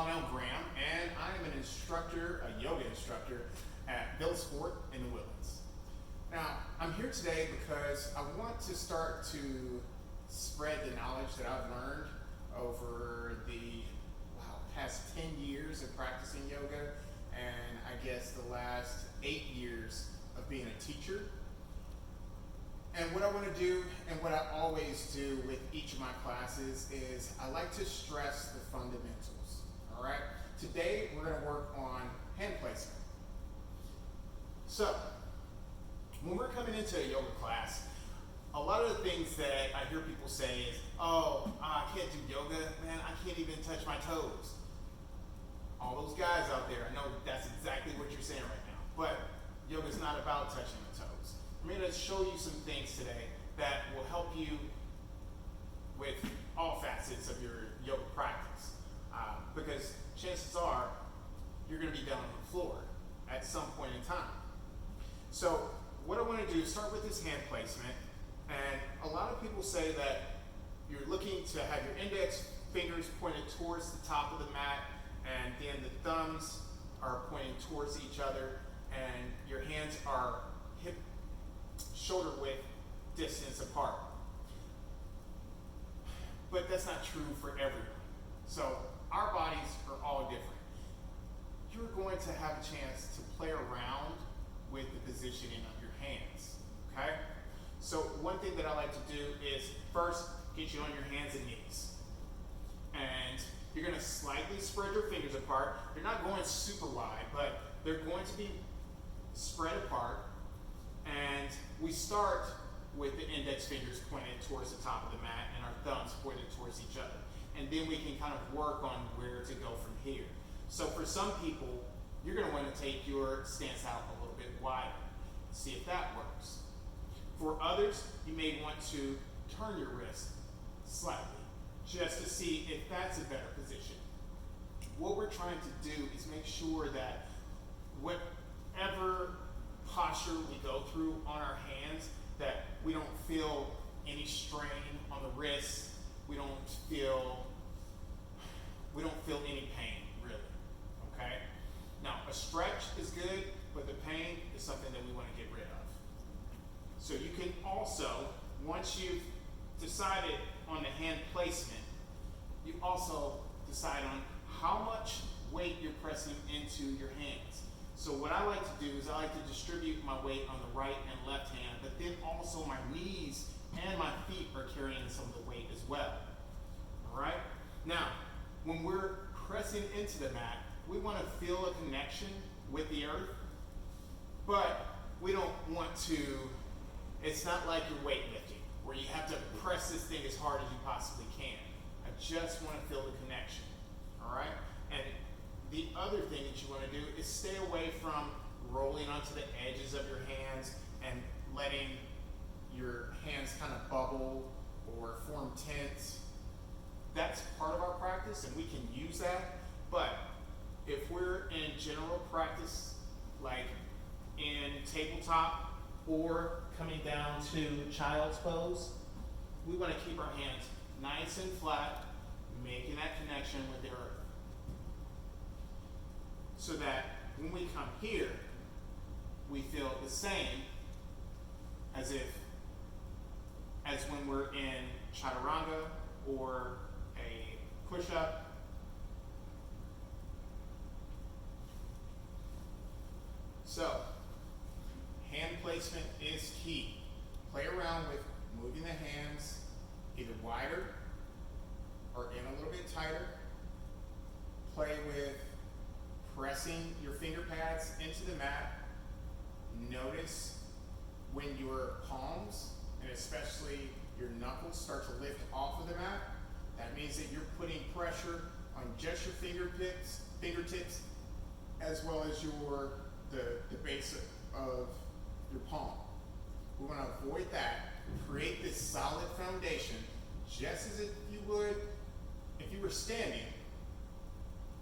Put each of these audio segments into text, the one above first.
Graham, and I am an instructor, a yoga instructor at Villa Sport in the Woodlands. Now, I'm here today because I want to start to spread the knowledge that I've learned over the past 10 years of practicing yoga, and I guess the last 8 years of being a teacher. And what I want to do, and what I always do with each of my classes, is I like to stress the fundamentals. All right? Today, we're going to work on hand placement. So, when we're coming into a yoga class, a lot of the things that I hear people say is, oh, I can't do yoga, man, I can't even touch my toes. All those guys out there, I know that's exactly what you're saying right now, but yoga is not about touching the toes. I'm going to show you some things today that will help you with all facets of your yoga practice, because chances are you're going to be down on the floor at some point in time. So what I want to do is start with this hand placement, and a lot of people say that you're looking to have your index fingers pointed towards the top of the mat, and then the thumbs are pointing towards each other, and your hands are hip shoulder width distance apart. But that's not true for everyone. So our bodies are all different. You're going to have a chance to play around with the positioning of your hands, okay? So one thing that I like to do is first get you on your hands and knees. And you're gonna slightly spread your fingers apart. You're not going super wide, but they're going to be spread apart. And we start with the index fingers pointed towards the top of the mat and our thumbs pointed towards each other. And then we can kind of work on where to go from here. So for some people, you're gonna want to take your stance out a little bit wider. See if that works. For others, you may want to turn your wrist slightly, just to see if that's a better position. What we're trying to do is make sure that whatever posture we go through on our hands, that we don't feel any strain on the wrists, we don't feel any pain, really, okay? Now, a stretch is good, but the pain is something that we want to get rid of. So you can also, once you've decided on the hand placement, you also decide on how much weight you're pressing into your hands. So what I like to do is I like to distribute my weight on the right and left hand, but then also my knees and my feet are carrying some of the weight as well. All right? Now, when we're pressing into the mat, we want to feel a connection with the earth, but we don't want to, it's not like you're weightlifting, where you have to press this thing as hard as you possibly can. I just want to feel the connection, all right? And the other thing that you want to do is stay away from rolling onto the edges of your hands and letting your hands kind of bubble or form tents. That's part of our practice, and we can use that, but if we're in general practice, like in tabletop or coming down to child's pose, we want to keep our hands nice and flat, making that connection with the earth. So that when we come here, we feel the same as when we're in chaturanga or a push-up. So, hand placement is key. Play around with moving the hands either wider or in a little bit tighter. Play with pressing your finger pads into the mat. Notice when your palms, and especially your knuckles, start to lift off of the mat. That means that you're putting pressure on just your fingertips, as well as the base of your palm. We want to avoid that. Create this solid foundation, just as if you would if you were standing.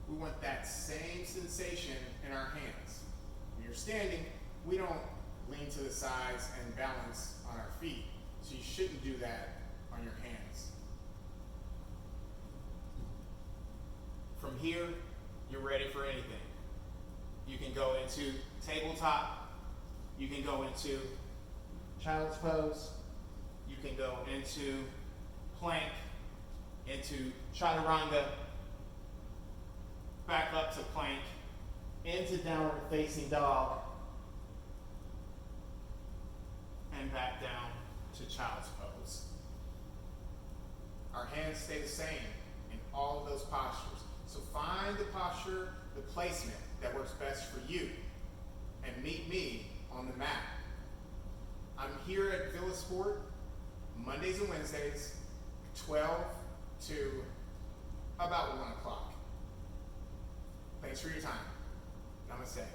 We want that same sensation in our hands. When you're standing, we don't lean to the sides and balance on our feet. So you shouldn't do that on your hands. From from here, you're ready for anything. You can go into tabletop. You can go into child's pose. You can go into plank, into chaturanga, back up to plank, into downward facing dog, and back down to child's pose. Our hands stay the same in all of those postures. So find the posture, the placement that works best for you, and meet me on the mat. I'm here at Villa Sport Mondays and Wednesdays, 12 to about 1 o'clock. Thanks for your time. Namaste.